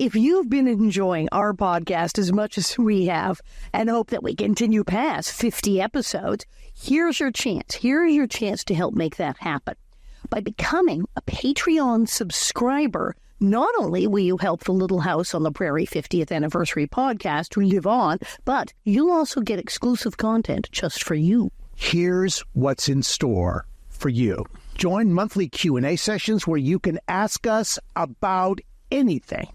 If you've been enjoying our podcast as much as we have and hope that we continue past 50 episodes, here's your chance. Here's your chance to help make that happen. By becoming a Patreon subscriber, not only will you help the Little House on the Prairie 50th Anniversary podcast to live on, but you'll also get exclusive content just for you. Here's what's in store for you. Join monthly Q&A sessions where you can ask us about anything.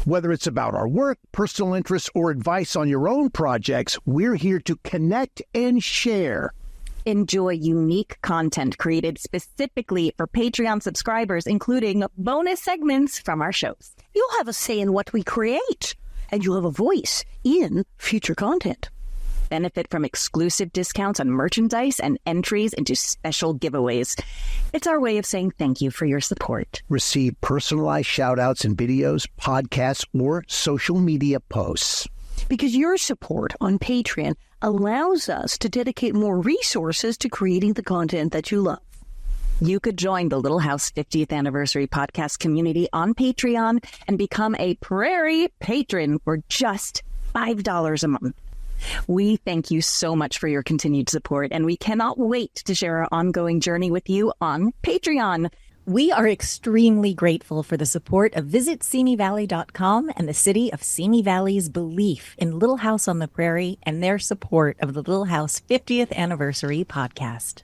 Whether it's about our work, personal interests, or advice on your own projects, we're here to connect and share. Enjoy unique content created specifically for Patreon subscribers, including bonus segments from our shows. You'll have a say in what we create, and you'll have a voice in future content. Benefit from exclusive discounts on merchandise and entries into special giveaways. It's our way of saying thank you for your support. Receive personalized shout-outs in videos, podcasts, or social media posts. Because your support on Patreon allows us to dedicate more resources to creating the content that you love. You could join the Little House 50th Anniversary podcast community on Patreon and become a Prairie patron for just $5 a month. We thank you so much for your continued support, and we cannot wait to share our ongoing journey with you on Patreon. We are extremely grateful for the support of VisitSimiValley.com and the city of Simi Valley's belief in Little House on the Prairie and their support of the Little House 50th Anniversary podcast.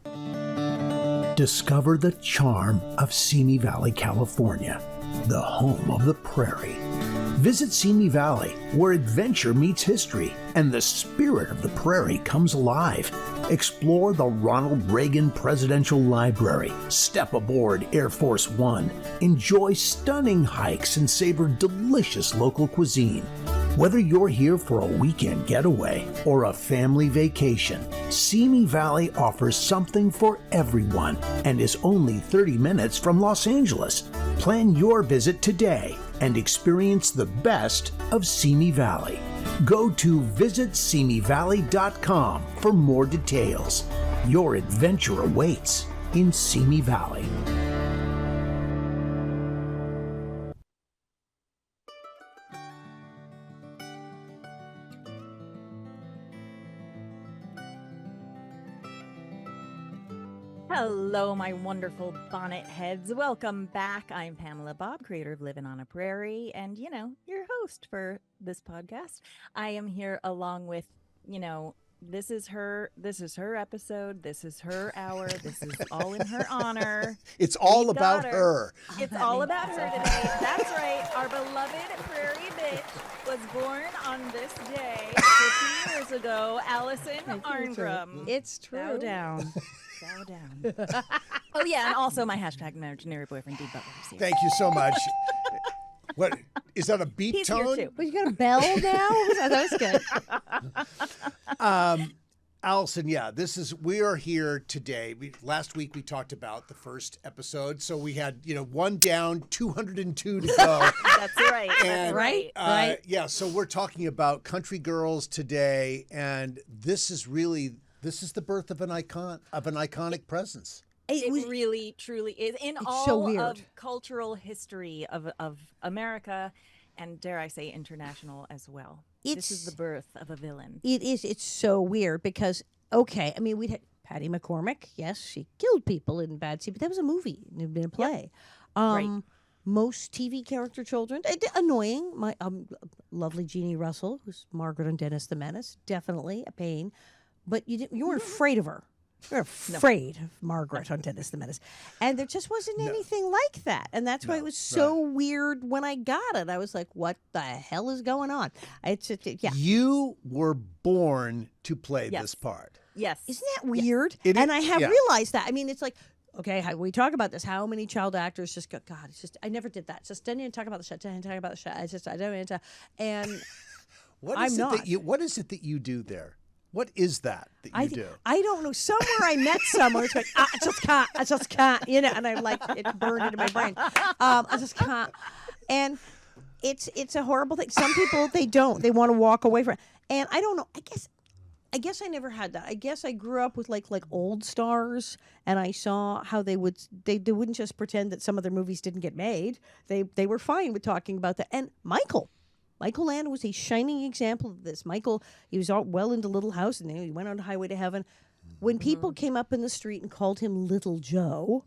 Discover the charm of Simi Valley, California, the home of the prairie. Visit Simi Valley, where adventure meets history and the spirit of the prairie comes alive. Explore the Ronald Reagan Presidential Library, step aboard Air Force One, enjoy stunning hikes and savor delicious local cuisine. Whether you're here for a weekend getaway or a family vacation, Simi Valley offers something for everyone and is only 30 minutes from Los Angeles. Plan your visit today and experience the best of Simi Valley. Go to visitsimivalley.com for more details. Your adventure awaits in Simi Valley. Hello, my wonderful bonnet heads. Welcome back. I'm Pamela Bob, creator of Living on a Prairie, and, your host for this podcast. I am here along with, this is her episode. This is her hour. This is all in her honor. It's all about her. It's all about her today. That's right. Our beloved Prairie Bitch was born on this day 15 years ago. Alison Arngrim. It's true. Bow down. Bow down. Oh, yeah, and also my hashtag imaginary boyfriend, D. Butler. Is here. Thank you so much. What is that, a beat He's tone? here too. Well, you got a bell now? That was good. Allison, we are here today. Last week we talked about the first episode, so we had, one down, 202 to go. That's right. And, right. Yeah, so we're talking about country girls today, and this is the birth of an iconic presence. It really, truly is. In all so weird. Of cultural history of America, and dare I say international as well. This is the birth of a villain. It is. It's so weird because, we'd had Patty McCormick. Yes, she killed people in Bad Seed, but that was a movie. It had been a play. Yep. Right. Most TV character children, annoying. My lovely Jeannie Russell, who's Margaret on Dennis the Menace, definitely a pain. But you weren't afraid of her. You were afraid of Margaret on Dennis the Menace. And there just wasn't anything like that. And that's why it was so weird when I got it. I was like, what the hell is going on? It's just, You were born to play this part. Yes. Isn't that weird? It and is, I have realized that. I mean, it's like, okay, we talk about this. How many child actors just go, God, it's just, I never did that. Just didn't even talk about the shit. Didn't talk about the shit. I don't even talk. And what is it that you do there? What is that you do? I don't know. Somewhere I met someone who's like, I just can't, and I like it burned into my brain. I just can't. And it's a horrible thing. Some people, they don't. They want to walk away from it. And I don't know. I guess I guess I never had that. I guess I grew up with like old stars, and I saw how they wouldn't just pretend that some of their movies didn't get made. They were fine with talking about that. And Michael Land was a shining example of this. Michael, he was all well into Little House, and then he went on Highway to Heaven. When people came up in the street and called him Little Joe,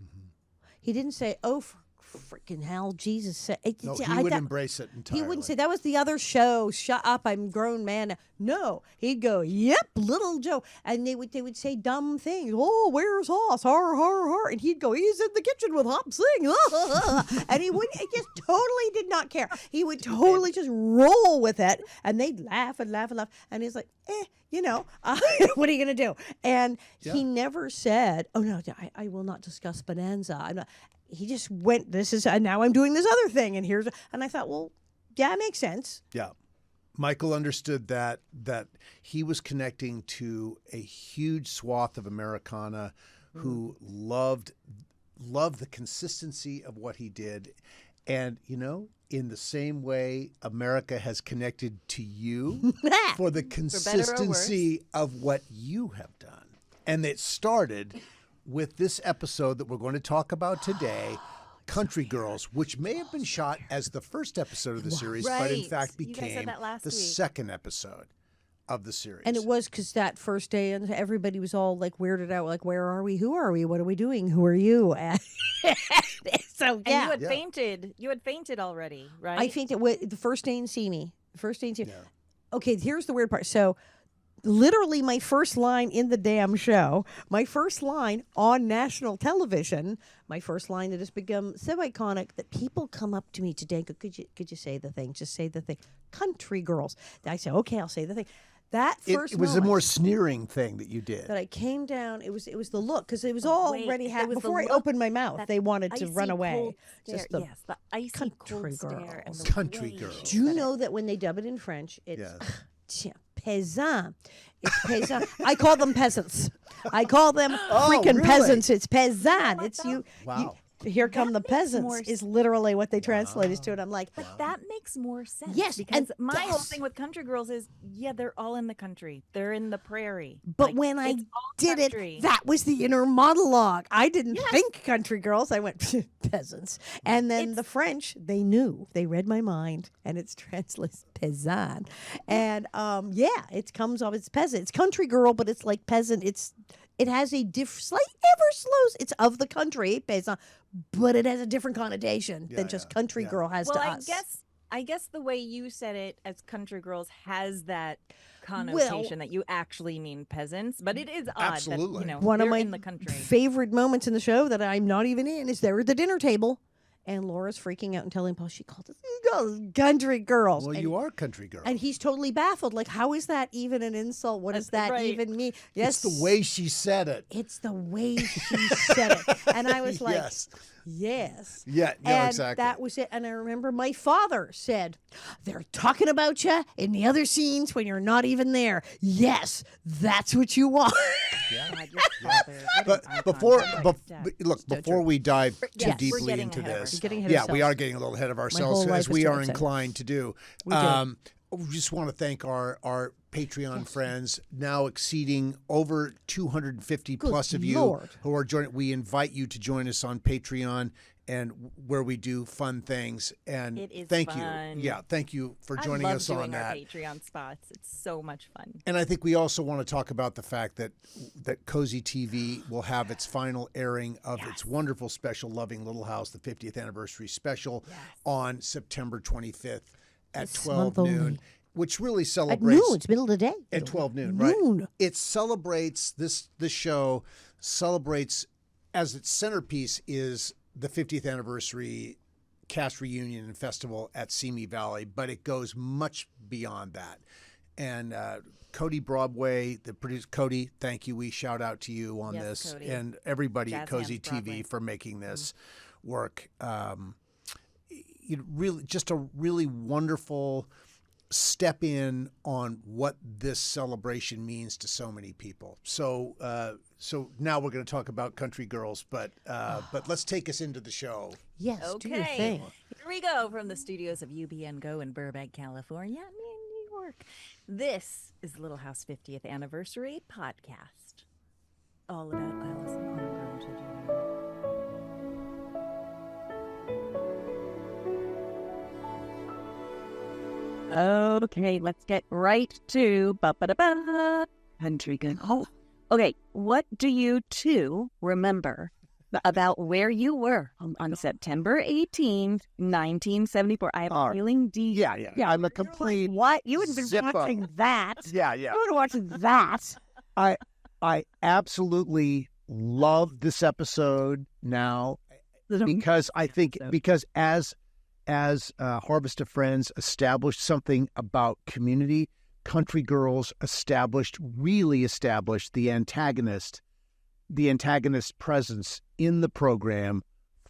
he didn't say, "Oh, for freaking hell, Jesus said." No, he would embrace it entirely. He wouldn't say, "That was the other show. Shut up, I'm a grown man." No, he'd go, "Yep, Little Joe," and they would say dumb things. "Oh, where's Hoss? Har har har," and he'd go, "He's in the kitchen with Hop Sing," and he just totally did not care. He would totally just roll with it, and they'd laugh and laugh and laugh, and he's like, what are you gonna do? And he never said, "Oh no, I will not discuss Bonanza." I'm not. He just went, now I'm doing this other thing, and I thought, well, yeah, it makes sense. Yeah. Michael understood that he was connecting to a huge swath of Americana who loved the consistency of what he did. And, in the same way America has connected to you for the consistency of what you have done. And it started with this episode that we're going to talk about today, Country Girls, which may have been shot as the first episode of the series, but in fact became the second episode of the series. And it was because that first day, and everybody was all like weirded out, like, where are we? Who are we? What are we doing? Who are you? So, yeah. And you had fainted. You had fainted already, right? I fainted the first day in Simi. Okay, here's the weird part. So, literally my first line in the damn show, my first line on national television, my first line that has become so iconic that people come up to me today and go, could you say the thing? Just say the thing. Country Girls. I say, okay, I'll say the thing. That first it was a more sneering thing that you did. That I came down, it was the look, because it was already happening. Before I opened my mouth, they wanted to run away. Just the icy cold stare. And the Country Girls. Do you know that when they dub it in French, it's paysan. It's paysan. I call them peasants. I call them freaking peasants. It's paysan. It's you. Wow. Here come the peasants is literally what they translated to it. I'm like, but that makes more sense. Yes, because my whole thing with Country Girls is, they're all in the country. They're in the prairie. But when I did it, that was the inner monologue. I didn't think Country Girls. I went peasants. And then the French, they knew. They read my mind, and it's translated paysan. And it comes off. It's peasant. It's Country Girl, but it's like peasant. It has a slight ever slow. It's of the country, paysan, but it has a different connotation than just Country Girl has to us. I guess the way you said it as Country Girls has that connotation that you actually mean peasants, but it is odd that one of my in the country. Favorite moments in the show that I'm not even in is they're at the dinner table. And Laura's freaking out and telling Paul she called us Country Girls. Well, you are Country Girls. And he's totally baffled. Like, how is that even an insult? What does that even mean? Yes. It's the way she said it. It's the way she said it. And I was like, yes. Yeah, no, and exactly. That was it. And I remember my father said, they're talking about you in the other scenes when you're not even there. Yes, that's what you want. But before we dive too deeply into this, we are getting a little ahead of ourselves as we are inclined to do. We just want to thank our Patreon friends, now exceeding over 250 plus of you who are joining. We invite you to join us on Patreon, and where we do fun things. And it is thank fun. you. Yeah, thank you for joining us on that. I love doing our Patreon spots. It's so much fun. And I think we also want to talk about the fact that Cozy TV will have its final airing of its wonderful special, Loving Little House, the 50th anniversary special, on September 25th at 12 noon. Which really celebrates... At noon, it's middle of the day. At 12 noon, right? It celebrates, this show celebrates, as its centerpiece is the 50th anniversary cast reunion and festival at Simi Valley, but it goes much beyond that. And Cody Broadway, the producer, Cody, thank you. We shout out to you on this. Cody. And everybody at Cozy TV for making this work. Just a really wonderful step in on what this celebration means to so many people. So now we're going to talk about Country Girls, but let's take us into the show. Yes, do your thing. Here we go from the studios of UBN Go in Burbank, California. York. This is Little House 50th Anniversary Podcast. All about Alison Arngrim today. Okay, let's get right to country good. Oh, okay. What do you two remember about where you were on September 18th, 1974? I have a feeling deep. Yeah. I'm a complete What? You would have been zippo. watching that. Yeah. You would have watching that. I absolutely love this episode now because I think as Harvest of Friends established something about community, Country Girls really established the antagonist presence in the program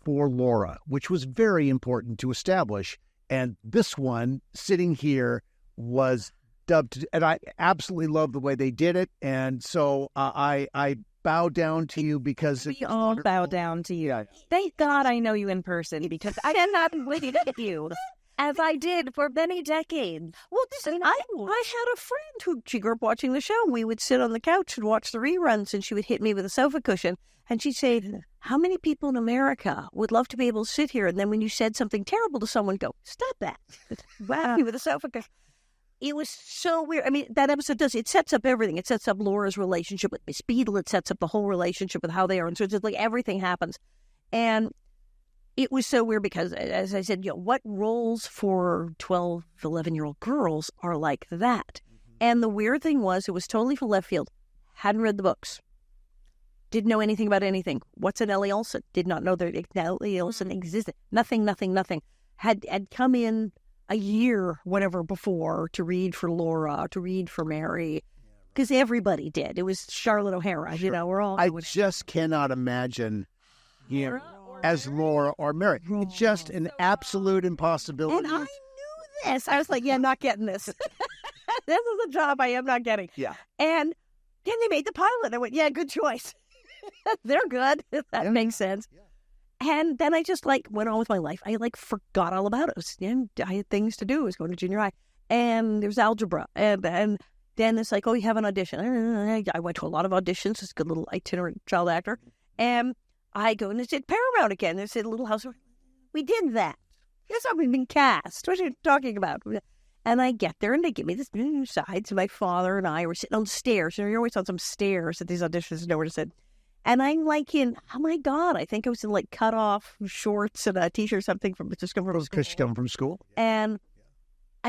for Laura, which was very important to establish. And this one sitting here was dubbed, and I absolutely love the way they did it. And so I bow down to you because we all bow down to you. Yeah. Thank God I know you in person because I cannot wait at you as I did for many decades. Well, I had a friend who she grew up watching the show. We would sit on the couch and watch the reruns, and she would hit me with a sofa cushion, and she'd say, "How many people in America would love to be able to sit here?" And then when you said something terrible to someone, go, "Stop that!" Whack me with a sofa cushion. It was so weird. I mean, that episode it sets up everything. It sets up Laura's relationship with Miss Beadle. It sets up the whole relationship with how they are. And so it's just like everything happens. And it was so weird because, as I said, what roles for 12, 11-year-old girls are like that? Mm-hmm. And the weird thing was, it was totally from left field. Hadn't read the books. Didn't know anything about anything. What's a Nellie Oleson? Did not know that Nellie Oleson existed. Nothing. Had come in a year, whatever, before to read for Laura, to read for Mary, because everybody did. It was Charlotte O'Hara, Sure. We're all. I just cannot imagine him as Laura or Mary. It's just an absolute impossibility. And I knew this. I was like, not getting this. This is a job I am not getting. Yeah. And then they made the pilot. I went, good choice. They're good. That makes sense. Yeah. And then I just went on with my life. I forgot all about it. I had things to do. I was going to junior high, and there was algebra, and then it's like, you have an audition. I went to a lot of auditions. It's a good little itinerant child actor, and I go and they said Paramount again. They said Little House. We did that. Yes, I've been cast. What are you talking about? And I get there, and they give me this side. So my father and I were sitting on stairs. You're always on some stairs at these auditions, nowhere to sit. And I'm in, oh my God, I think I was in cut off shorts and a t-shirt or something from from school. And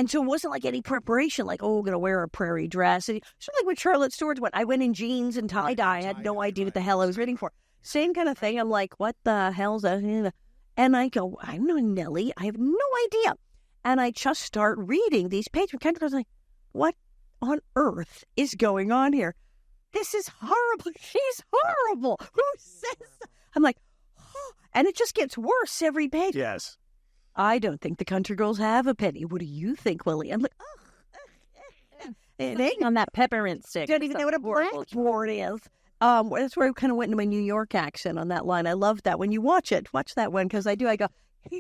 so it wasn't any preparation, going to wear a prairie dress. And so when Charlotte Stewart went, I went in jeans and tie-dye. I had no idea what the hell I was reading for. Same kind of thing. I'm like, what the hell's that? And I go, I'm not Nellie. I have no idea. And I just start reading these pages. I was like, what on earth is going on here? This is horrible. She's horrible. Who says that? I'm like, and it just gets worse every page. Yes. I don't think the Country Girls have a penny. What do you think, Willie? I'm like, it ain't on that peppermint stick. Don't even know what a blackboard is. That's where I kind of went into my New York accent on that line. I love that. When you watch that one, because I go,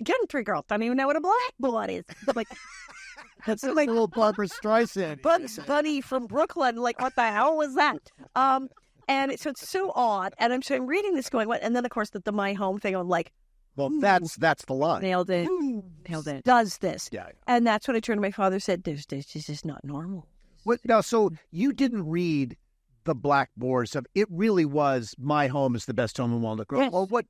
Country Girls don't even know what a blackboard is. I'm like, that's a little Barbara Streisand. Bugs Bunny from Brooklyn. What the hell was that? And so it's so odd. And I'm reading this going, what? And then, of course, the My Home thing, I'm like, well, that's the line. Nailed it. Nailed it. Does this. Yeah. And that's when I turned to my father and said, this is just not normal. What? Now, so you didn't read the blackboard stuff. It really was My Home is the Best Home in Walnut Grove. Yes. Well, what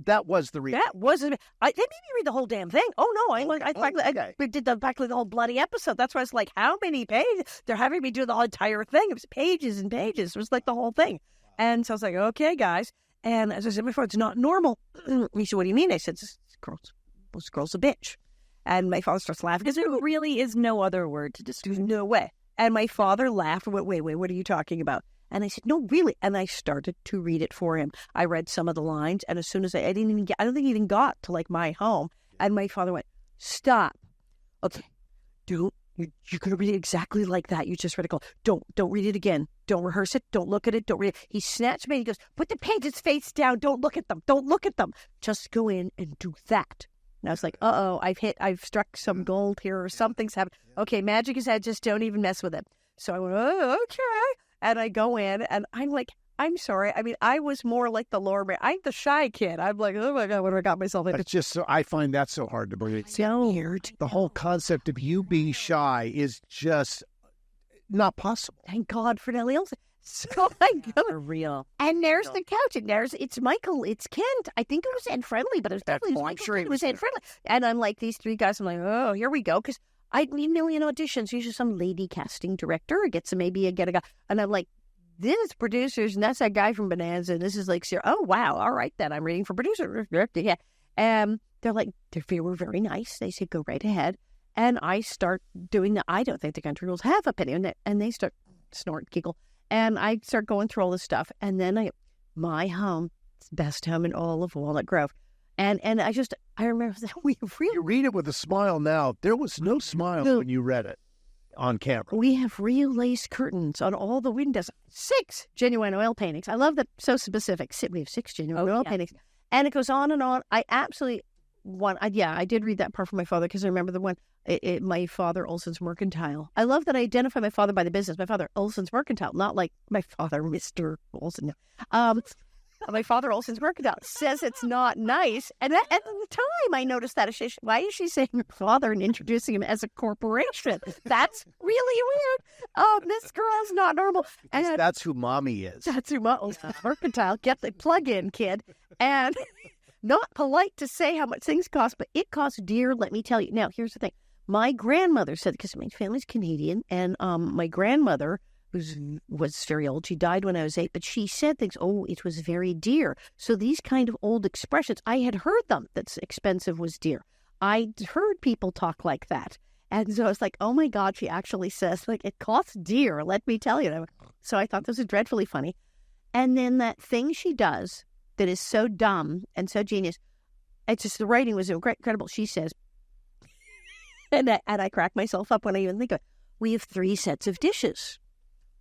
that was the reason. That wasn't. They made me read the whole damn thing. Oh no! I did the whole bloody episode. That's why I was like, how many pages? They're having me do the whole entire thing. It was pages and pages. It was the whole thing. And so I was like, okay, guys. And as I said before, it's not normal. He said, what do you mean? I said, this girl's a bitch. And my father starts laughing because there really is no other word to describe. No way. And my father laughed and went, wait, what are you talking about? And I said, no, really. And I started to read it for him. I read some of the lines. And as soon as I don't think he even got to My Home. And my father went, stop. Okay. You're going to read it exactly like that. You just read it. Don't read it again. Don't rehearse it. Don't look at it. Don't read it. He snatched me. He goes, put the pages face down. Don't look at them. Don't look at them. Just go in and do that. And I was like, uh-oh, I've struck some gold here or something's happened. Okay, magic is that, just don't even mess with it. So I went, oh, okay. And I go in and I'm like, I'm sorry. I mean, I was more like the lower man. I'm the shy kid. I'm like, oh my God, what have I got myself into? It's just so, I find that so hard to believe. So weird. The whole concept of you being shy is just not possible. Thank God for Nellie Oleson. So I go. For real. And there's the couch, and it's Michael, it's Kent. I think it was Ed Friendly, but it was definitely I'm sure it was Ed Friendly. And I'm like, these three guys, I'm like, oh, here we go. Because I'd need a million auditions. Usually some lady casting director gets maybe get a guy. And I'm like, this is producers, and that's that guy from Bonanza. And this is like, oh, wow. All right, then. I'm reading for producer. Yeah. They're like, they were very nice. They said, go right ahead. And I start doing the I don't think the country rules have a penny. And they start snort, giggle. And I start going through all this stuff. And then my home, it's the best home in all of Walnut Grove. And I remember that we really... You read it with a smile now. There was no smile when you read it on camera. We have real lace curtains on all the windows. 6 genuine oil paintings. I love that, so specific. We have 6 genuine oil paintings. And it goes on and on. I absolutely I did read that part from my father because I remember the one, my father, Olson's Mercantile. I love that I identify my father by the business. My father, Olson's Mercantile, not like my father, Mr. Olson. My father, Olson's Mercantile, says it's not nice. And at the time, I noticed that. Why is she saying her father and introducing him as a corporation? That's really weird. This girl is not normal. And that's who mommy is. That's who Olson's Mercantile. Get the plug in, kid. And not polite to say how much things cost, but it costs dear, let me tell you. Now, here's the thing. My grandmother said, because my family's Canadian, and my grandmother, was very old. She died when I was 8, but she said things, it was very dear. So these kind of old expressions, I had heard them, that expensive was dear. I heard people talk like that. And so I was like, oh my God, she actually says, like, it costs dear, let me tell you. So I thought this was dreadfully funny. And then that thing she does that is so dumb and so genius, it's just the writing was incredible. She says, and I crack myself up when I even think of it, we have 3 sets of dishes.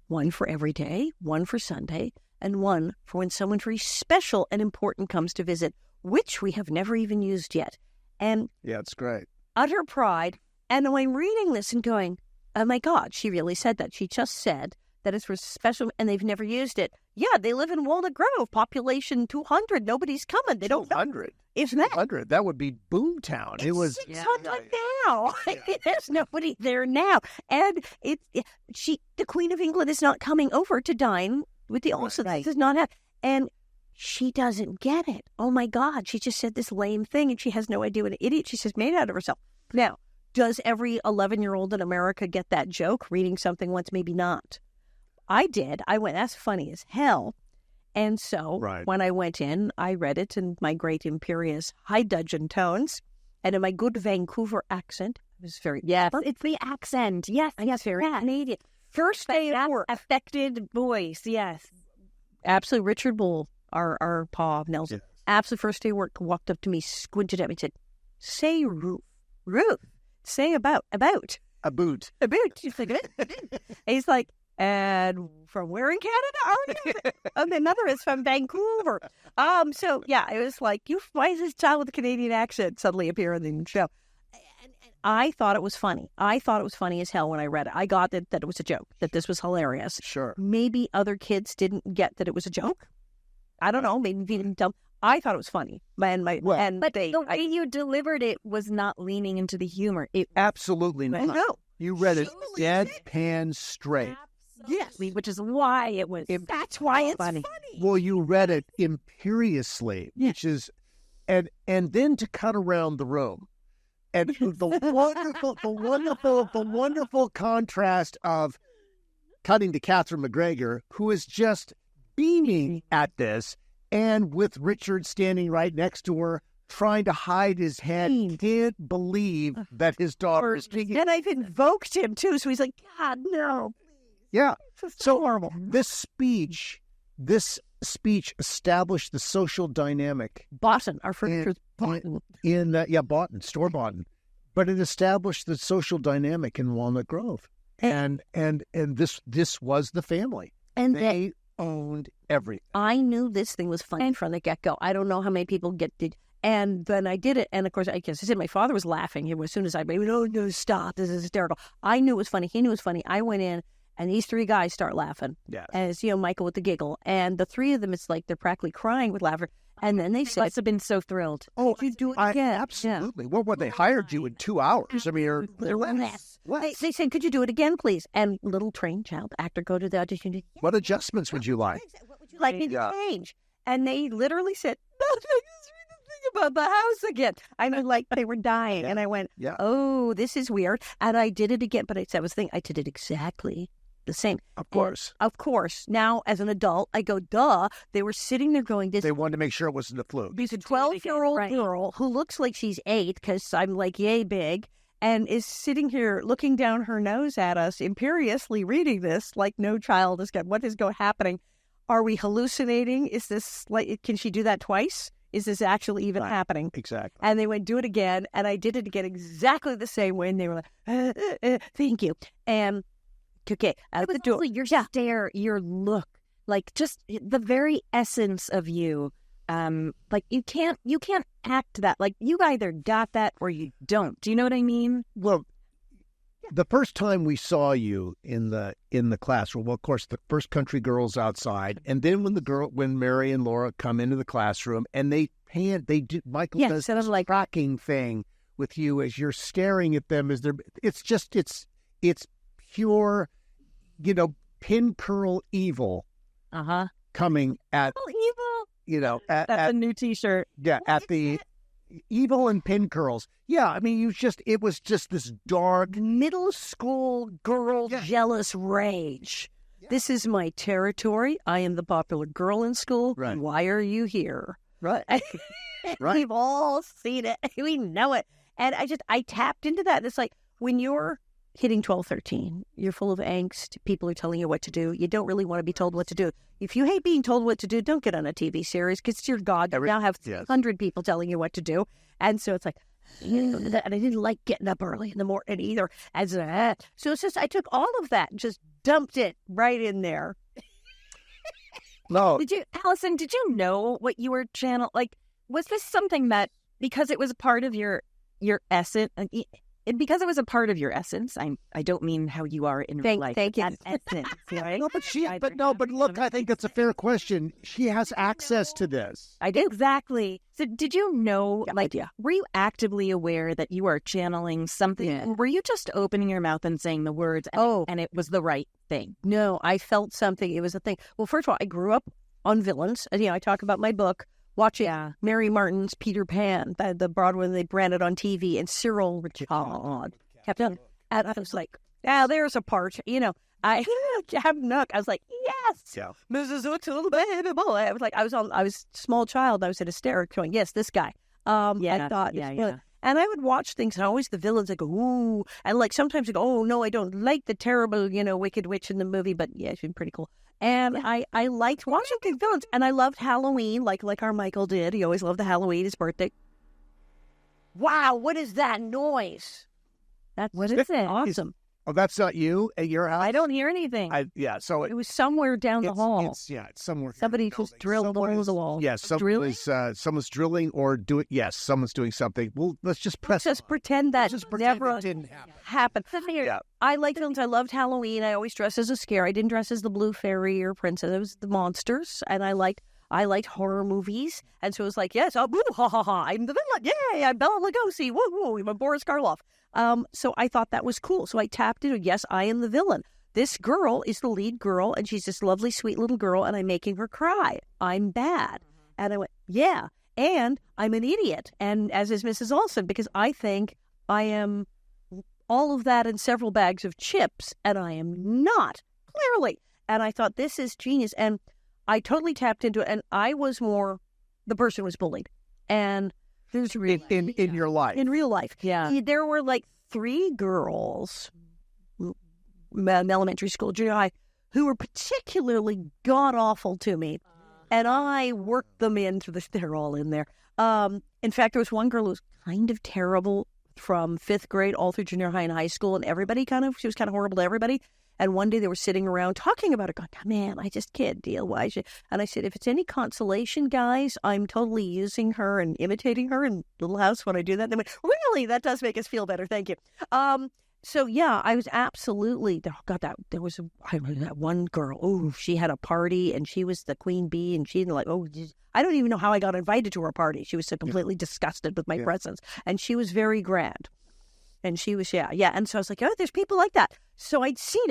One for every day, one for Sunday, and one for when someone very special and important comes to visit, which we have never even used yet. And yeah, it's great. Utter pride. And I'm reading this and going, oh my God, she really said that. She just said that it's for special and they've never used it. Yeah, they live in Walnut Grove, population 200. Nobody's coming. They don't know. 200. Isn't that? 200. That would be Boomtown. It was 600 now. There's nobody there now. And the Queen of England is not coming over to dine with the Olsons. Right. Does not have, and she doesn't get it. Oh my God. She just said this lame thing and she has no idea what an idiot she says made out of herself. Now, does every 11-year-old in America get that joke? Reading something once, maybe not. I did. I went, that's funny as hell. And so when I went in, I read it in my great imperious high dudgeon tones and in my good Vancouver accent. It was very... Yes, it's the accent. Yes, very Canadian. First day of work. Affected voice, yes. Absolutely. Richard Bull, our paw of Nelson. Yes. Absolute first day of work, walked up to me, squinted at me and said, say Ruth. Ruth. Say about. A boot. She's like, he's like, and from where in Canada are you? And another is from Vancouver. So yeah, it was like, why is this child with a Canadian accent suddenly appear in the show? And I thought it was funny. I thought it was funny as hell when I read it. I got that it was a joke, that this was hilarious. Sure. Maybe other kids didn't get that it was a joke. I don't know. Maybe they didn't tell. I thought it was funny. But the way you delivered it was not leaning into the humor. Absolutely not. No. You read it deadpan straight. Yes, which is why it was. That's why it's funny. Well, you read it imperiously, which is, and then to cut around the room, and the wonderful contrast of cutting to Catherine McGregor, who is just beaming at this, and with Richard standing right next to her, trying to hide his head. Can't believe that his daughter is speaking. And I've invoked him too, so he's like, God, no. Yeah. So horrible. This speech established the social dynamic. Boston, our furniture's Boston. Boston, store Boston. But it established the social dynamic in Walnut Grove. And this was the family. And they owned everything. I knew this thing was funny from the get-go. I don't know how many people get And then I did it. And of course, I guess I said my father was laughing as soon as I made it. Oh, no, stop. This is hysterical. I knew it was funny. He knew it was funny. I went in and these three guys start laughing. Yeah. As, Michael with the giggle. And the three of them, it's like they're practically crying with laughter. And then they They said, must have been so thrilled. oh, you do it again. Absolutely. Well, what, they hired you in 2 hours. I mean, or less. They said, could you do it again, please? And little trained child actor go to the audition. What adjustments would you like? What would you like me to change? And they literally said, no, just read the thing about the house again. I mean, like they were dying. And I went, oh, this is weird. And I did it again. But that was the thing. I did it exactly the same. Of course. And of course. Now, as an adult, I go, duh. They were sitting there going, this. They wanted to make sure it wasn't a fluke. There's a 12-year-old girl who looks like she's 8 because I'm like yay big and is sitting here looking down her nose at us, imperiously reading this like no child is what is happening. Are we hallucinating? Is this like, can she do that twice? Is this actually even happening? Exactly. And they went, do it again. And I did it again exactly the same way. And they were like, thank you. And okay, out the door. Your stare, your look, like just the very essence of you. Like you can't act that. Like you either got that or you don't. Do you know what I mean? Well, the first time we saw you in the classroom, well, of course, the first country girls outside, and then when Mary and Laura come into the classroom, and Michael does this like rocking thing with you as you're staring at them. It's pure, pin curl evil. Coming at evil. That's a new T-shirt. Yeah, at the evil and pin curls. Yeah, I mean, it was just this dark middle school girl jealous rage. Yeah. This is my territory. I am the popular girl in school. Right. Why are you here? Right. Right. We've all seen it. We know it. And I tapped into that. And it's like when you're hitting 12, 13, you're full of angst. People are telling you what to do. You don't really want to be told what to do. If you hate being told what to do, don't get on a TV series because, dear God, you now have 100 people telling you what to do. And so it's like, and I didn't like getting up early in the morning either. So it's just, I took all of that and just dumped it right in there. No. Alison, did you know what you were channel? Like, was this something that, because it was a part of your essence, because it was a part of your essence, I don't mean how you are in real life. Thank you. Essence, right? But look, I think that's a fair question. She has access to this. I do. Exactly. So did you know, were you actively aware that you are channeling something? Yeah. Or were you just opening your mouth and saying the words and it was the right thing? No, I felt something. It was a thing. Well, first of all, I grew up on villains. And, I talk about my book. Watching Mary Martin's Peter Pan, the Broadway they branded on TV, and Cyril Richard kept on. And I was like, there's a part, I have Nook. I was like, yes, Mrs. Little Baby Boy. I was like, I was a small child. I was in hysterics going, yes, this guy. I thought, and I would watch things, and always the villains, I go, ooh, and like sometimes I go, oh no, I don't like the terrible, wicked witch in the movie, but yeah, she's pretty cool. And I liked watching the villains, and I loved Halloween, like our Michael did. He always loved the Halloween, his birthday. Wow, what is that noise? What is it? Awesome. Oh, that's not you at your house? I don't hear anything. So it was somewhere down the hall. It's somewhere. Somebody just drilled the wall. Yes, someone's drilling or doing. Yes, someone's doing something. Well, let's just pretend that never didn't happen. I liked films. I loved Halloween. I always dressed as a scare. I didn't dress as the blue fairy or princess. It was the monsters, and I liked horror movies. And so it was like, yes, boo, ha ha ha, I'm the villain. Yay, I'm Bela Lugosi. Woo woo, I'm Boris Karloff. So I thought that was cool. So I tapped into, yes, I am the villain. This girl is the lead girl, and she's this lovely, sweet little girl, and I'm making her cry. I'm bad. And I went, yeah, and I'm an idiot, and as is Mrs. Olson, because I think I am all of that and several bags of chips, and I am not, clearly. And I thought, this is genius. And I totally tapped into it, and I was more, the person was bullied. And there's in your life. In real life. Yeah. There were like 3 girls, elementary school, junior high, who were particularly god-awful to me. And I worked them in through this. They're all in there. In fact, there was one girl who was kind of terrible from 5th grade all through junior high and high school, and she was kind of horrible to everybody. And one day they were sitting around talking about it, going, man, I just can't deal. Why should... And I said, if it's any consolation, guys, I'm totally using her and imitating her in Little House when I do that. They went, really? That does make us feel better. Thank you. So, yeah, I was absolutely, there was that one girl, she had a party, and she was the queen bee, and she like, I don't even know how I got invited to her party. She was so completely disgusted with my presence, and she was very grand. And she was, and so I was like, there's people like that. So I'd seen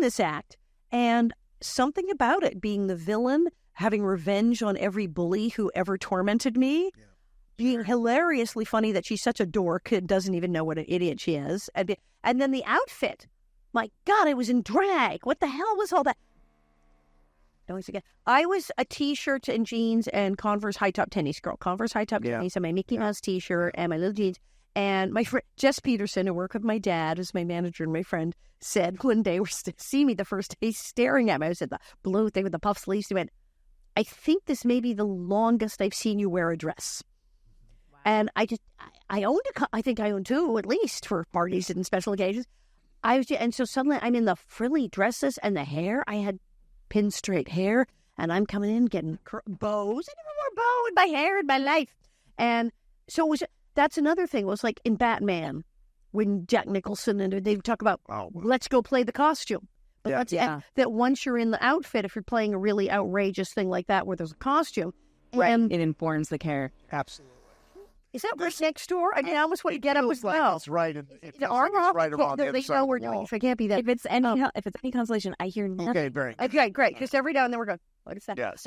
this act, and something about it, being the villain, having revenge on every bully who ever tormented me, being hilariously funny that she's such a dork and doesn't even know what an idiot she is. And then the outfit, my God, I was in drag. What the hell was all that? Noise again. I was a T-shirt and jeans and Converse high-top tennis girl. Converse high-top tennis and my Mickey Mouse T-shirt and my little jeans. And my friend, Jess Peterson, who worked with my dad, was my manager and my friend, said one day, see me the first day staring at me. I was at the blue thing with the puff sleeves. He went, I think this may be the longest I've seen you wear a dress. Wow. And I think I owned 2 at least for parties and special occasions. And so suddenly I'm in the frilly dresses and the hair. I had pin straight hair, and I'm coming in getting bows. I never wore a bow in my hair in my life. And so that's another thing. It was like in Batman when Jack Nicholson and they talk about, let's go play the costume. But that once you're in the outfit, if you're playing a really outrageous thing like that where there's a costume. It informs the character. Absolutely. Is that right next door? I mean, I almost want to get up as well. It's right. It's right around the other side of the wall. So it can't be that. If it's any consolation, I hear nothing. Okay, very good. Okay, great. Because every now and then we're going, what is that? Yes.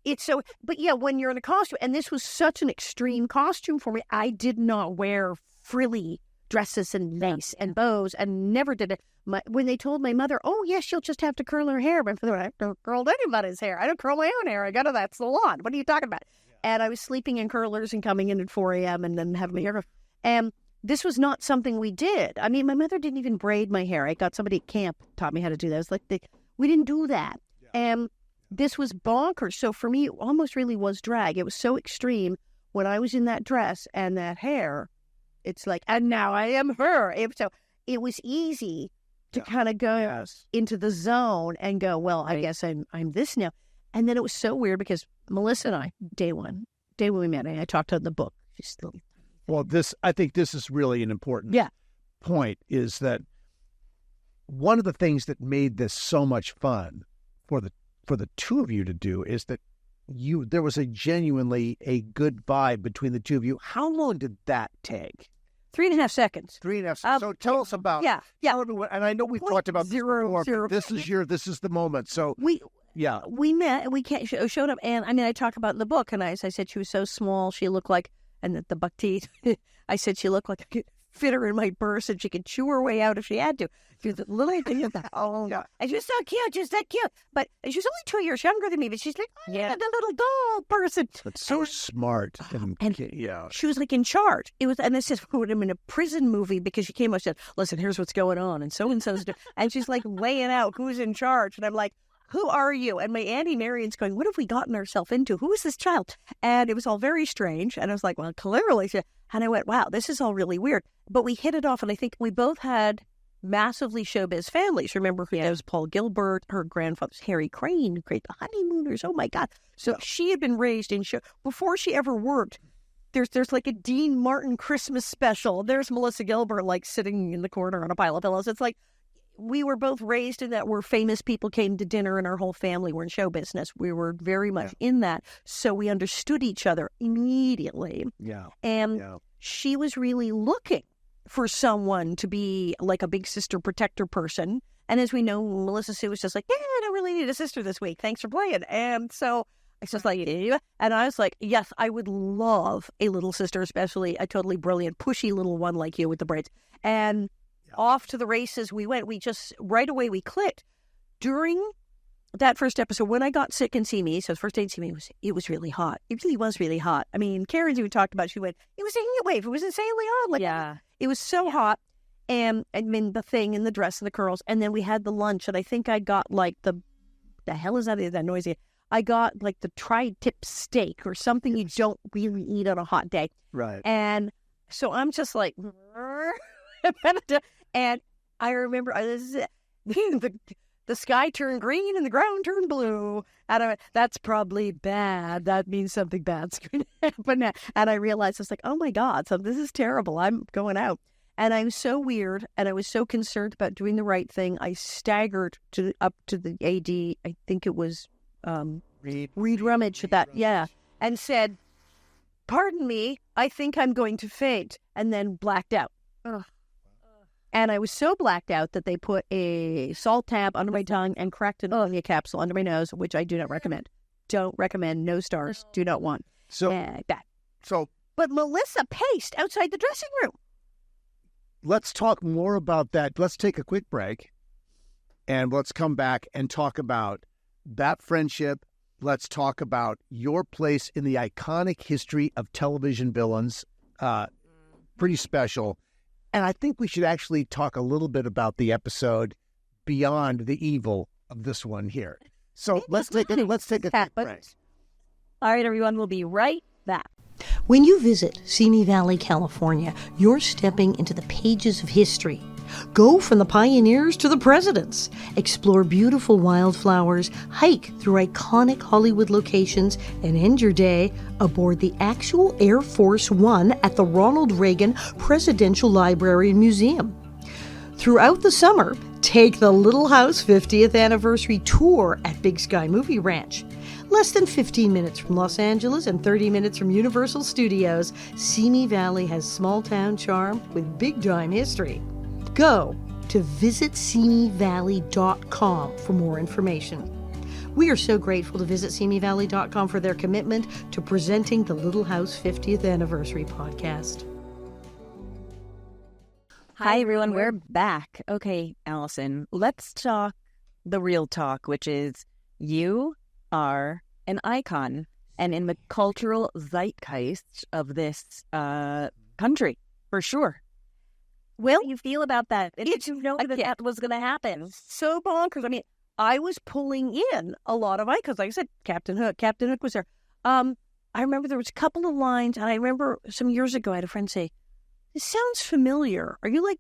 It's so, but yeah, when you're in a costume, and this was such an extreme costume for me, I did not wear frilly dresses and lace and bows, and never did it. When they told my mother, she'll just have to curl her hair, but I don't curl anybody's hair. I don't curl my own hair. I go to that salon. What are you talking about? And I was sleeping in curlers and coming in at 4 a.m. and then having my hair. And this was not something we did. I mean, my mother didn't even braid my hair. I got somebody at camp taught me how to do that. It was like we didn't do that. And this was bonkers. So for me, it almost really was drag. It was so extreme when I was in that dress and that hair. It's like, and now I am her. So it was easy to kind of go into the zone and go, well, I guess I'm this now. And then it was so weird because Melissa and I, day one we met, and I talked about the book. She's still. Well, I think this is really an important point, is that one of the things that made this so much fun for the two of you to do is that there was a genuinely a good vibe between the two of you. How long did that take? 3.5 seconds. 3.5 seconds. So tell us about and I know we've talked about this before. This is the moment. So we met. We showed up, and I mean, I talk about in the book, and I said she was so small, she looked like, and the buck teeth. I said she looked like I could fit her in my purse, and she could chew her way out if she had to. She was a little thing of that. And she was so cute, just that cute. But she was only 2 years younger than me. But she's like, the little doll person. That's so smart. And she was like in charge. It was, and this is put him in a prison movie because she came up and said, "Listen, here's what's going on," and so's doing. And she's like laying out who's in charge, and I'm like, who are you? And my Auntie Marion's going, what have we gotten ourselves into? Who is this child? And it was all very strange. And I was like, well, clearly. And I went, wow, this is all really weird. But we hit it off. And I think we both had massively showbiz families. Remember, there was Paul Gilbert, her grandfather's Harry Crane, who created the Honeymooners. Oh, my God. So she had been raised in show. Before she ever worked, there's like a Dean Martin Christmas special. There's Melissa Gilbert, like, sitting in the corner on a pile of pillows. It's like, we were both raised in that where famous people came to dinner and our whole family were in show business. We were very much in that. So we understood each other immediately. Yeah. And she was really looking for someone to be like a big sister protector person. And as we know, Melissa Sue was just like, I don't really need a sister this week. Thanks for playing. And so I was just like, and I was like, yes, I would love a little sister, especially a totally brilliant, pushy little one like you with the braids. And off to the races we went. We just, right away, we clicked. During that first episode, when I got sick in Simi, so the first day in Simi, it was really hot. It really was really hot. I mean, Karen's even talked about, she went, it was a heat wave. It was insanely hot. It was so hot. And I mean, the thing and the dress and the curls. And then we had the lunch, and I think I got like the hell is that noisy? I got like the tri-tip steak or something you don't really eat on a hot day. Right. And So I'm just like, and I remember the sky turned green and the ground turned blue. And I went, that's probably bad. That means something bad's going to happen. And I realized, I was like, oh my God, so this is terrible. I'm going out. And I was so weird, and I was so concerned about doing the right thing. I staggered up to the AD. I think it was Reed Rummage, and said, "Pardon me, I think I'm going to faint," and then blacked out. Ugh. And I was so blacked out that they put a salt tab under my tongue and cracked an ammonia capsule under my nose, which I do not recommend. Don't recommend. No stars. Do not want. Bad. But Melissa paced outside the dressing room. Let's talk more about that. Let's take a quick break, and let's come back and talk about that friendship. Let's talk about your place in the iconic history of television villains. Pretty special. And I think we should actually talk a little bit about the episode beyond the evil of this one here. So let's take a quick break. All right, everyone, we'll be right back. When you visit Simi Valley, California, you're stepping into the pages of history. Go from the pioneers to the presidents. Explore beautiful wildflowers, hike through iconic Hollywood locations, and end your day aboard the actual Air Force One at the Ronald Reagan Presidential Library and Museum. Throughout the summer, take the Little House 50th Anniversary Tour at Big Sky Movie Ranch. Less than 15 minutes from Los Angeles and 30 minutes from Universal Studios, Simi Valley has small-town charm with big-time history. Go to visitsimivalley.com for more information. We are so grateful to visitsimivalley.com for their commitment to presenting the Little House 50th Anniversary podcast. Hi, everyone. We're back. Okay, Alison, let's talk the real talk, which is you are an icon and in the cultural zeitgeist of this country, for sure. Well, How do you feel about that? Did you know that was going to happen? So bonkers. I mean, I was pulling in a lot of icons. Like I said, Captain Hook. Captain Hook was there. I remember there was a couple of lines, and I remember some years ago I had a friend say, "This sounds familiar. Are you like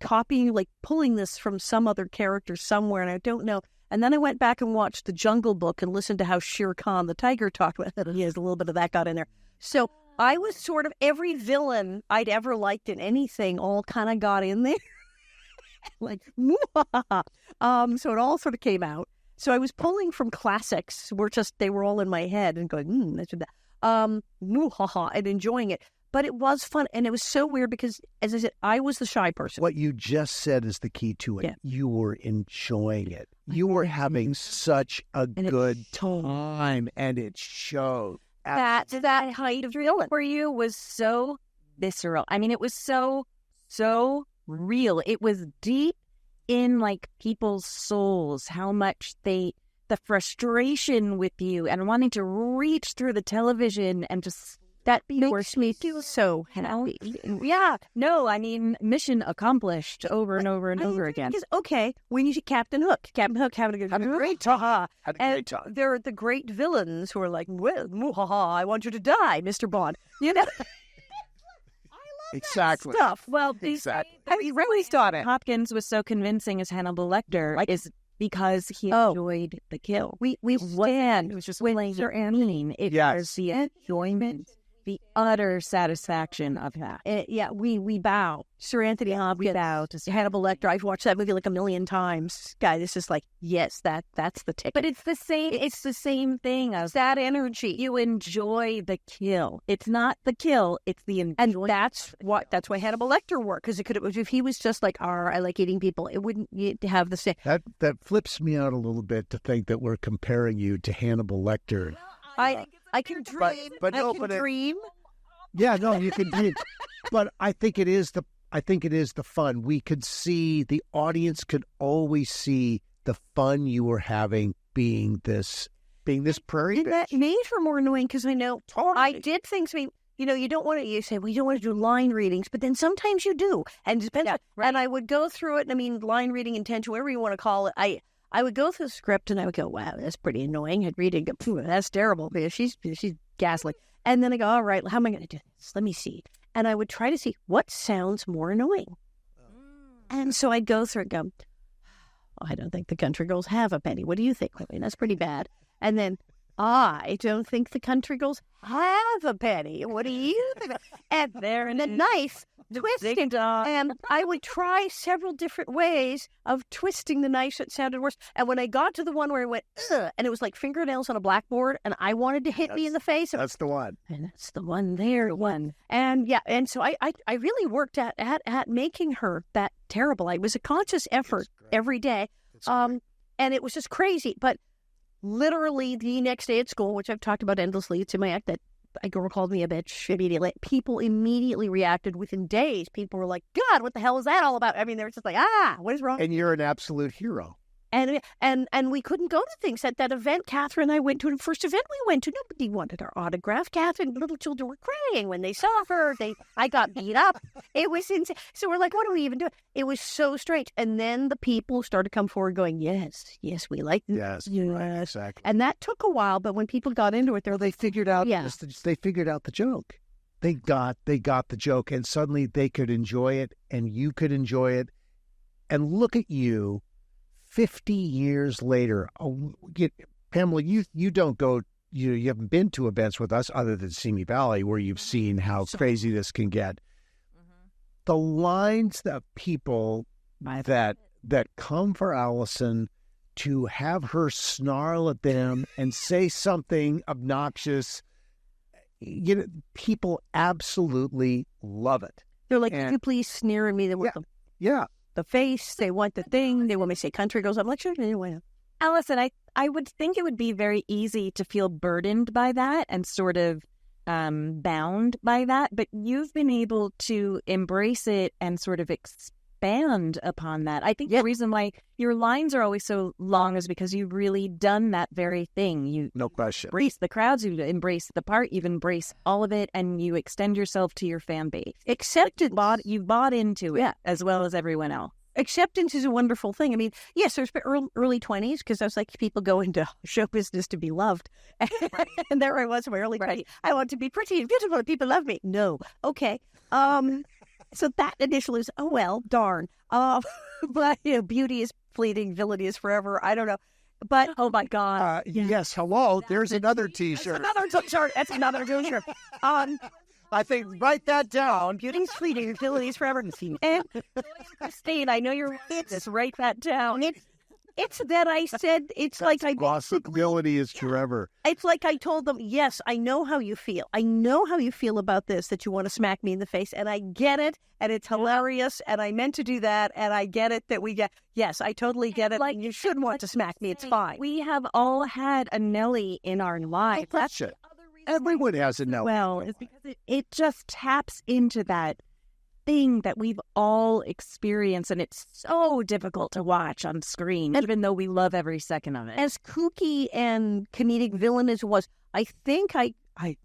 copying, like pulling this from some other character somewhere?" And I don't know. And then I went back and watched The Jungle Book and listened to how Shere Khan, the tiger, talked about it. He has a little bit of that got in there. So I was sort of every villain I'd ever liked in anything all kind of got in there. Like, so it all sort of came out. So I was pulling from classics, they were all in my head and going, that's that. And enjoying it. But it was fun, and it was so weird because, as I said, I was the shy person. What you just said is the key to it. Yeah. You were enjoying it. You were having such a good time, and it showed. That height of villain for you was so visceral. I mean, it was so real. It was deep in like people's souls, how much the frustration with you and wanting to reach through the television and just that makes me feel so happy. Yeah. No, I mean, mission accomplished over and over and over again. Because, okay, when you see Captain Hook having a great time. Had a great time. There are the great villains who are like, well, I want you to die, Mr. Bond. You know? Exactly. Stuff. Well, exactly. I mean, really thought it. Hopkins was so convincing as Hannibal Lecter is because he enjoyed the kill. We stand. It was just playing Sir Anthony. It was the enjoyment, the utter satisfaction of that. We bow. Sir Anthony Hopkins. We bow to Hannibal Lecter. I've watched that movie like a million times. Guy, this is like, yes, that's the ticket. But it's the same. It's the same thing as that energy. You enjoy the kill. It's not the kill. It's the enjoyment. And that's why Hannibal Lecter worked, because it could have. If he was just like, I like eating people, it wouldn't have the same. That flips me out a little bit to think that we're comparing you to Hannibal Lecter. I can dream. But dream. Yeah, no, you can dream. But I think it is the fun. We could see, the audience could always see the fun you were having being this prairie bitch. That made for more annoying because I know I did things. You don't want to. You say, we don't want to do line readings, but then sometimes you do, and it depends. Right. And I would go through it. And I mean, line reading, intention, whatever you want to call it. I would go through the script and I would go, wow, that's pretty annoying. I'd read it and go, that's terrible. She's ghastly. And then I go, all right, how am I going to do this? Let me see. and I would try to see what sounds more annoying. And so I'd go through and go, I don't think the country girls have a penny. What do you think? I mean, that's pretty bad. And then, I don't think the country girls have a penny. What do you think? And they're in a knife twisting. And I would try several different ways of twisting the knife so it sounded worse. And when I got to the one where it went, ugh, and it was like fingernails on a blackboard, and I wanted to hit me in the face. That's the one. And that's the one there. And yeah, and so I really worked at making her that terrible. It was a conscious effort every day. And it was just crazy. But literally the next day at school, which I've talked about endlessly, it's in my act, that a girl called me a bitch immediately. People immediately reacted within days. People were like, God, what the hell is that all about? I mean, they were just like, what is wrong? And you're an absolute hero. And we couldn't go to things. At that event Catherine and I went to, the first event we went to, nobody wanted our autograph. Catherine, little children were crying when they saw her. I got beat up. It was insane. So we're like, what do we even do? It was so strange. And then the people started to come forward going, yes, we like this. Yes, right, exactly. And that took a while, but when people got into it, they figured out they figured out the joke. They got the joke, and suddenly they could enjoy it, and you could enjoy it. And look at you. 50 years later, Pamela, you don't go, you haven't been to events with us other than Simi Valley where you've seen how crazy this can get. The lines that people that come for Alison to have her snarl at them and say something obnoxious, people absolutely love it. They're like, could you please sneer at me? Yeah. The face, they want the thing, they want me to say country girls. I'm like, sure, anyway. Alison, I would think it would be very easy to feel burdened by that and sort of bound by that, but you've been able to embrace it and sort of expand upon that. I think the reason why your lines are always so long is because you've really done that very thing. No question. Embrace the crowds, you embrace the part, you've embraced all of it, and you extend yourself to your fan base. Acceptance. You've bought into it as well as everyone else. Acceptance is a wonderful thing. I mean, yes, there's early 20s, because I was like, people go into show business to be loved. And there I was in my early 20s. I want to be pretty and beautiful and people love me. No. Okay. So that initially was, oh, well, darn. But, beauty is fleeting, villainy is forever. I don't know. But, oh, my God. Yes, hello. There's another T-shirt. That's another T-shirt. I think, write that down. Beauty's fleeting, villainy is forever. And Christine, I know you're this. Write that down. It's that I said, it's like I... Possibility is forever. It's like I told them, yes, I know how you feel. I know how you feel about this, that you want to smack me in the face, and I get it, and it's hilarious, and I meant to do that, and I get it that we get... Yes, I totally get it. Like, you should want to smack me. It's fine. We have all had a Nellie in our life. That's it. Everyone has a Nellie. Well, it's because it just taps into that thing that we've all experienced, and it's so difficult to watch on screen, even though we love every second of it. As kooky and comedic villain as it was, I think I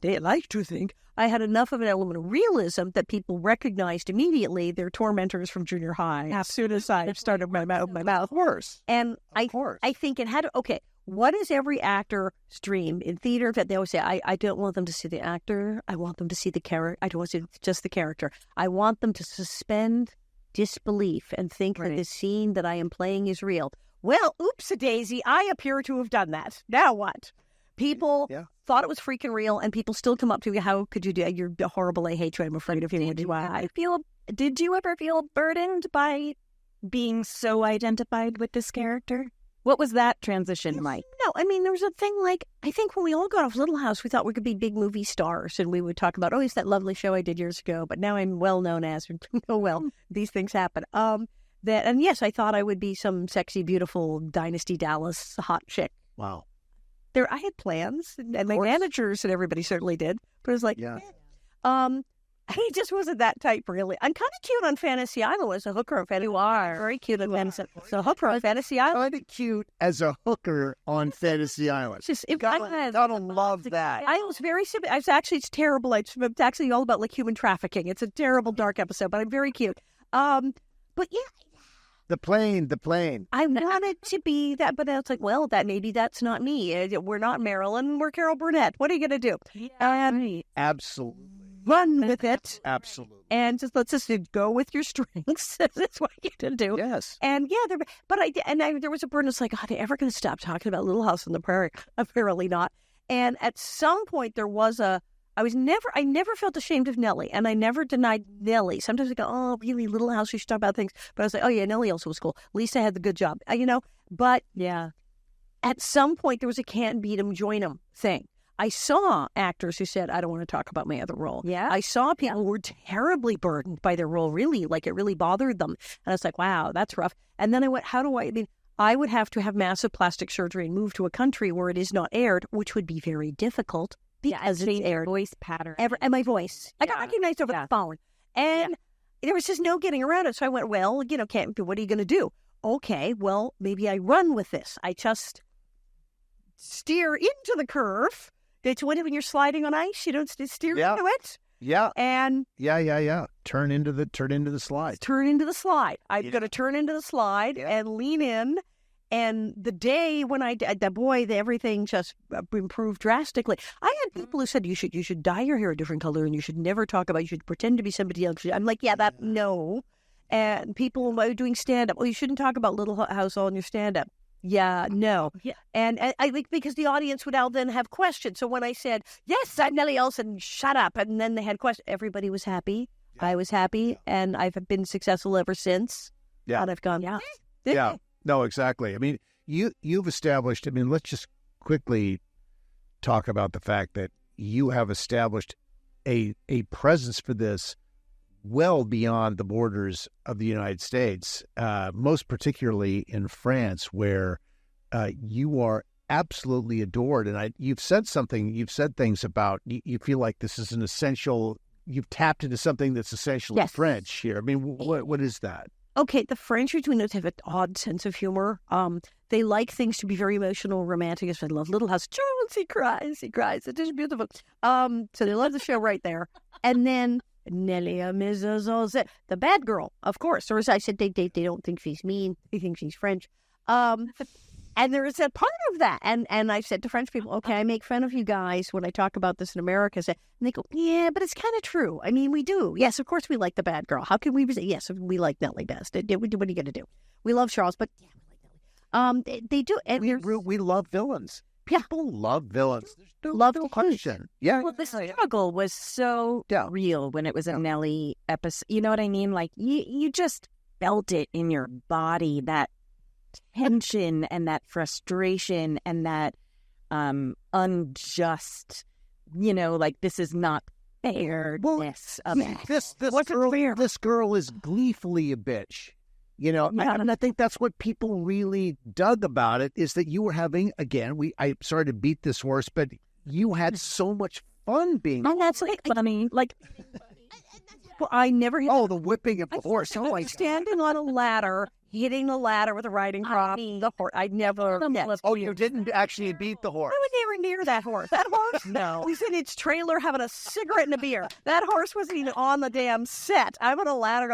like to think I had enough of an element of realism that people recognized immediately their tormentors from junior high as soon as I started my mouth. Of course. And I think it had, okay, what is every actor's dream in theater? That they always say, I don't want them to see the actor. I want them to see the character. I don't want to see just the character. I want them to suspend disbelief and think that the scene that I am playing is real. Well, oops-a-daisy, I appear to have done that. Now what? People thought it was freaking real, and people still come up to me, how could you do it? You're horrible. I hate you. I'm afraid of you. Did you ever feel burdened by being so identified with this character? What was that transition like? No, I mean, there was a thing like, I think when we all got off Little House, we thought we could be big movie stars, and we would talk about, it's that lovely show I did years ago, but now I'm well known as, these things happen. And yes, I thought I would be some sexy, beautiful Dynasty Dallas hot chick. Wow. I had plans, and my managers and everybody certainly did, but it was like, he just wasn't that type, really. I'm kind of cute on Fantasy Island as a hooker on Fantasy Island. You are. Very cute on Fantasy Island. So hooker on Fantasy Island. Kind of cute as a hooker on Fantasy Island. Gotta love that. I was very simple. It's terrible. It's actually all about like human trafficking. It's a terrible, dark episode, but I'm very cute. But yeah. The plane. I wanted to be that, but it's like, well, maybe that's not me. We're not Marilyn. We're Carol Burnett. What are you going to do? Absolutely. run with it. Absolutely. And let's just go with your strengths. That's what you can do. Yes. And yeah, there was a burden. It's like, are they ever going to stop talking about Little House on the Prairie? Apparently not. And at some point there was I never felt ashamed of Nellie, and I never denied Nellie. Sometimes I go, oh, really, Little House, you should talk about things. But I was like, oh yeah, Nellie also was cool. At least I had the good job, But Yeah. at some point there was a can't beat 'em, join 'em thing. I saw actors who said, I don't want to talk about my other role. Yeah. I saw people who were terribly burdened by their role, really, like it really bothered them. And I was like, wow, that's rough. And then I went, I would have to have massive plastic surgery and move to a country where it is not aired, which would be very difficult because it's aired. Voice pattern. And my voice. I got recognized over the phone. And there was just no getting around it. So I went, well, what are you going to do? Okay, well, maybe I run with this. I just steer into the curve. It's when you're sliding on ice, you don't steer into it. Yeah. And Turn into the slide. turn into the slide. I'm going to turn into the slide and lean in. And the day when everything just improved drastically. I had people who said you should dye your hair a different color and you should never talk about. You should pretend to be somebody else. I'm like, no. And people doing stand up. Well, you shouldn't talk about Little House on your stand up. Yeah, no. Yeah. And I think because the audience would all then have questions. So when I said, yes, I'm Nellie Oleson, shut up. And then they had questions. Everybody was happy. Yeah. I was happy. Yeah. And I've been successful ever since. Yeah. And I've gone, yeah. No, exactly. I mean, you've established, let's just quickly talk about the fact that you have established a presence for this well beyond the borders of the United States, most particularly in France, where you are absolutely adored. And you've said things about, you feel like this is an essential, you've tapped into something that's essentially French here. I mean, what is that? Okay, the French between us have an odd sense of humor. They like things to be very emotional, romantic. I love Little House. Charles, he cries. It is beautiful. So they love the show right there. And then Nellie, the bad girl, of course. Or as I said, they don't think she's mean. They think she's French. And there is a part of that. And I said to French people, okay, I make fun of you guys when I talk about this in America. And they go, yeah, but it's kind of true. I mean, we do. Yes, of course we like the bad girl. How can we say, yes, we like Nellie best. What are you going to do? We love Charles, but yeah, we like Nellie. They do. And we love villains. People love villains. There's no question. Yeah. Well, the struggle was so real when it was a Nellie episode. You know what I mean? Like, you just felt it in your body, that tension and that frustration and that unjust, like, this is not fairness. This girl is gleefully a bitch. And I think that's what people really dug about it, is that you were having, again, I'm sorry to beat this horse, but you had so much fun being. And that's funny. Like, well, I never hit. Oh, the whipping of the horse. Oh, my standing on a ladder, hitting the ladder with a riding crop. The horse. I never. Oh, you didn't actually beat the horse. I was never near that horse. That horse, no. He's in its trailer having a cigarette and a beer. That horse wasn't even on the damn set. I'm on a ladder,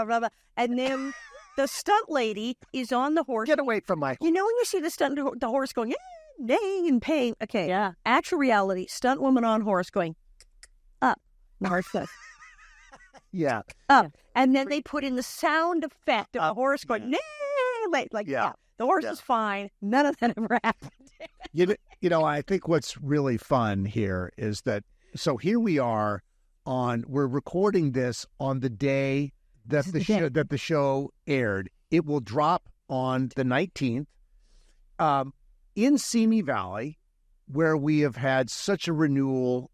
and then the stunt lady is on the horse. Get away from my horse. When you see the horse going, neighing in pain. Okay. Yeah. Actual reality, stunt woman on horse going up. The horse goes. Yeah. Up. And then they put in the sound effect of the horse going, neigh. The horse is fine. None of that ever happened. I think what's really fun here is that, so here we are we're recording this on the day that the show aired. It will drop on the 19th. In Simi Valley, where we have had such a renewal,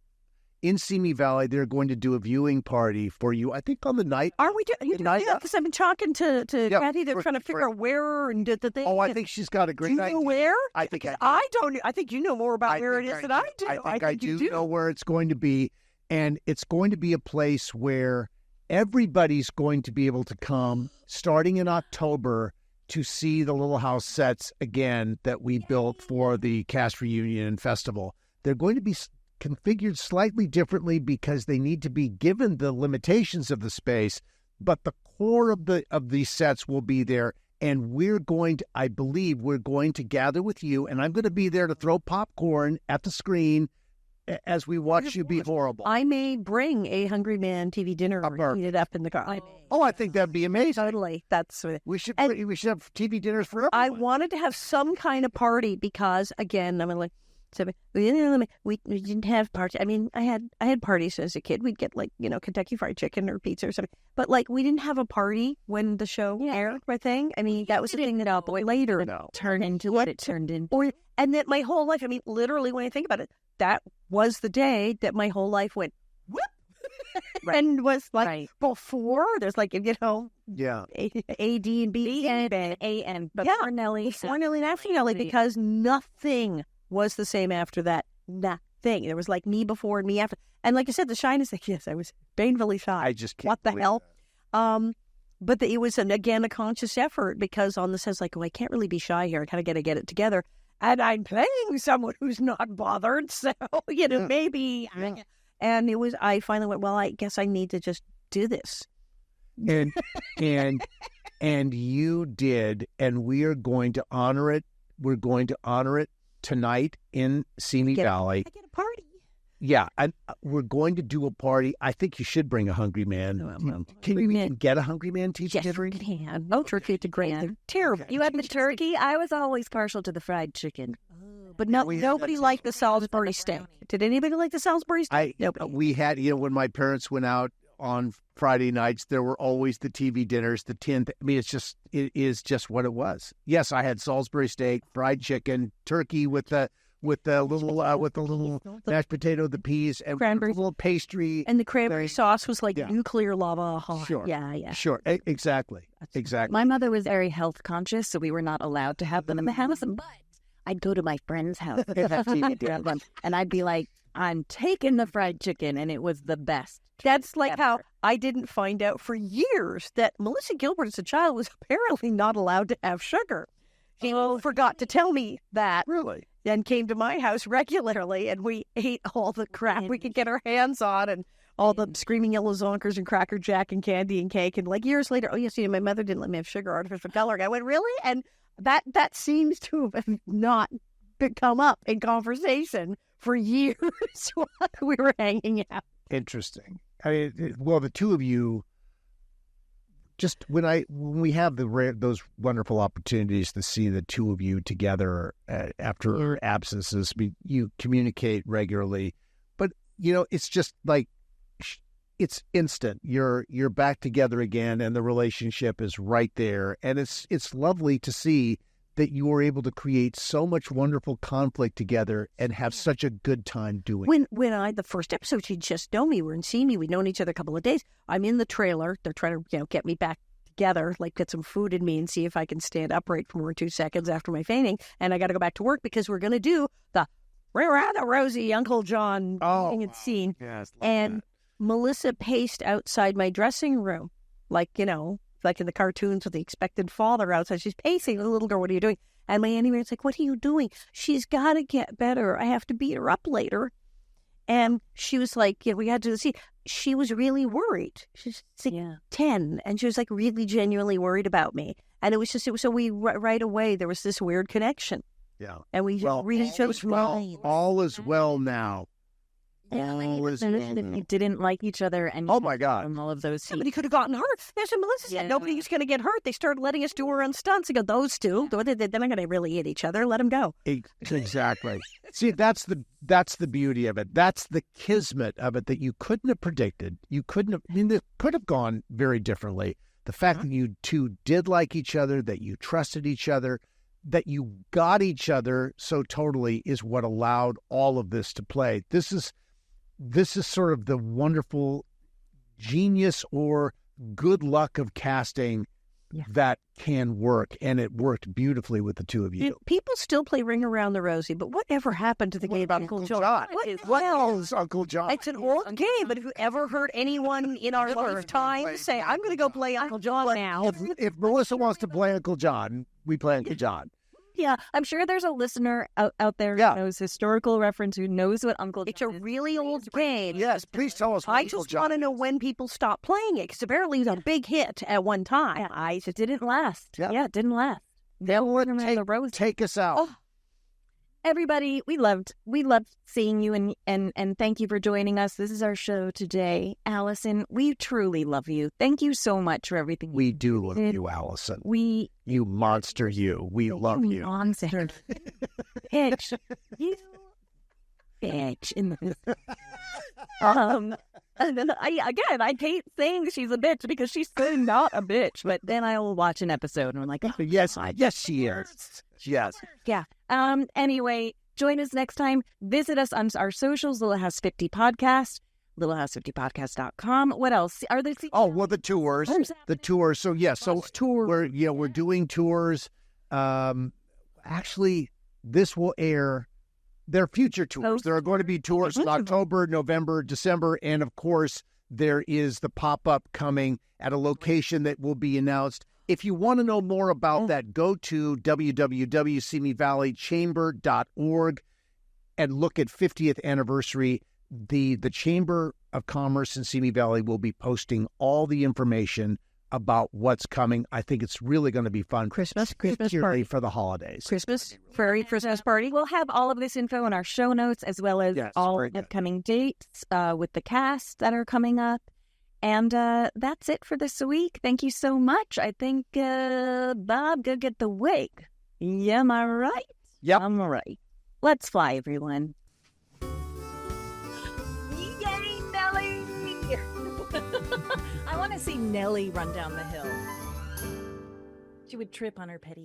in Simi Valley, they're going to do a viewing party for you, I think on the night. Are we doing? Yeah, because I've been talking to Kathy. They're trying to figure out where and did the thing. Oh, I think she's got a great idea. Do you know where? I think I don't. I think you know more about where it is than I do. I think I do know where it's going to be, and it's going to be a place where everybody's going to be able to come starting in October to see the Little House sets again that we built for the cast reunion and festival. They're going to be configured slightly differently because they need to be given the limitations of the space, but the core of these sets will be there. And I believe we're going to gather with you, and I'm going to be there to throw popcorn at the screen as we watch you be horrible. I may bring a Hungry Man TV dinner and eat it up in the car. I think that'd be amazing. Totally. That's what We should have TV dinners for everyone. I wanted to have some kind of party because, again, I'm like, so we didn't have parties. I mean, I had parties as a kid. We'd get Kentucky Fried Chicken or pizza or something. But we didn't have a party when the show aired. My thing. I mean, that was the thing that I'll later turned into what it turned into. And that my whole life. I mean, literally, when I think about it, that was the day that my whole life went whoop. Right. And was before there's A, D, and B, and A, and before Nellie. Before Nellie and after Nellie, because nothing was the same after that. Nothing. There was me before and me after. And like I said, the shyness thing, yes, I was painfully shy. I just can't. What the hell? But it was, again, a conscious effort because on the sense, I can't really be shy here. I kind of got to get it together. And I'm playing someone who's not bothered. So, maybe. And it was, I finally went, well, I guess I need to just do this. And you did, and we are going to honor it. We're going to honor it tonight in Simi Valley. I get a party. Yeah, and we're going to do a party. I think you should bring a Hungry Man. Can you get a Hungry Man TV dinner? Yes, you can. No turkey to great. They're terrible. You had the turkey? I was always partial to the fried chicken. But nobody liked the Salisbury steak. Did anybody like the Salisbury steak? Nobody. We had, when my parents went out on Friday nights, there were always the TV dinners, the tin. I mean, it is just what it was. Yes, I had Salisbury steak, fried chicken, turkey with the little mashed potato, the peas, and cranberry, a little pastry, and the cranberry sauce was nuclear lava hot. Sure, yeah, sure, exactly. My mother was very health conscious, so we were not allowed to have them in the house. But I'd go to my friend's house and I'd be like, I'm taking the fried chicken, and it was the best. That's how I didn't find out for years that Melissa Gilbert as a child was apparently not allowed to have sugar. She forgot to tell me that. Really? And came to my house regularly, and we ate all the crap we could get our hands on, and all the Screaming Yellow Zonkers and Cracker Jack and candy and cake. And years later, my mother didn't let me have sugar, artificial coloring. I went, really? And that seems to have not come up in conversation for years while we were hanging out. Interesting. I mean, well, the two of you, just when we have those wonderful opportunities to see the two of you together after absences, you communicate regularly, but it's just it's instant. You're back together again, and the relationship is right there, and it's lovely to see that you were able to create so much wonderful conflict together and have such a good time doing it. When the first episode, she'd just known me. We're in Simi. We'd known each other a couple of days. I'm in the trailer. They're trying to, get me back together, get some food in me and see if I can stand upright for more than 2 seconds after my fainting. And I got to go back to work because we're going to do the Rather Rosie Uncle John scene. Yes, and that. Melissa paced outside my dressing room, like in the cartoons with the expected father outside. She's pacing. The little girl, what are you doing? And my Auntie Mary's like, what are you doing? She's got to get better. I have to beat her up later. And she was like, we got to do the scene. She was really worried. She's 10. And she was really genuinely worried about me. And it was so we right away, there was this weird connection. Yeah. And we read each other's minds. All is well now. They didn't like each other, and oh my God, from all of those, somebody could have gotten hurt. That's what Melissa said. Nobody was going to get hurt. They started letting us do our own stunts. I go, those two, they're not going to really hit each other. Let them go. Exactly. See, that's the beauty of it. That's the kismet of it that you couldn't have predicted. You couldn't have. I mean, it could have gone very differently. The fact that you two did like each other, that you trusted each other, that you got each other so totally is what allowed all of this to play. This is sort of the wonderful genius or good luck of casting that can work, and it worked beautifully with the two of you. People still play Ring Around the Rosie, but whatever happened to the game of Uncle John? What else, Uncle John? It's an old game, but have you ever heard anyone in our lifetime say, I'm going to go play Uncle John now? If Melissa wants to play Uncle John, we play Uncle John. Yeah, I'm sure there's a listener out there who knows historical reference, who knows what Uncle John is. It's a really old game. Yes, please tell us what I just want to know when people stopped playing it, because apparently it was a big hit at one time. It didn't last. Yeah, it didn't last. Take us out. everybody, we loved seeing you and thank you for joining us. This is our show today. Alison, we truly love you. Thank you so much for everything. We do love you, Alison. You monster, you. We love you. Monster. Bitch. You bitch. I hate saying she's a bitch because she's so not a bitch, but then I'll watch an episode and I'm like, oh, yes, she is. Yes. Yeah. Anyway, join us next time. Visit us on our socials, Little House 50 Podcast, littlehouse50podcast.com. What else? Are there? Oh, well, the tours. The tours. So, yes. Yeah, so we're doing tours. Actually, this will air. There are future tours. There are going to be tours in October, November, December, and of course, there is the pop-up coming at a location that will be announced. If you want to know more about that, go to www.simivalleychamber.org and look at 50th anniversary. The Chamber of Commerce in Simi Valley will be posting all the information about what's coming. I think it's really going to be fun. Christmas particularly for the holidays. Christmas party. We'll have all of this info in our show notes as well as all upcoming dates with the cast that are coming up. And that's it for this week. Thank you so much. I think, Bob, go get the wig. Yeah, am I right? Yep. I'm right. Let's fly, everyone. Yay, Nellie! I want to see Nellie run down the hill. She would trip on her petty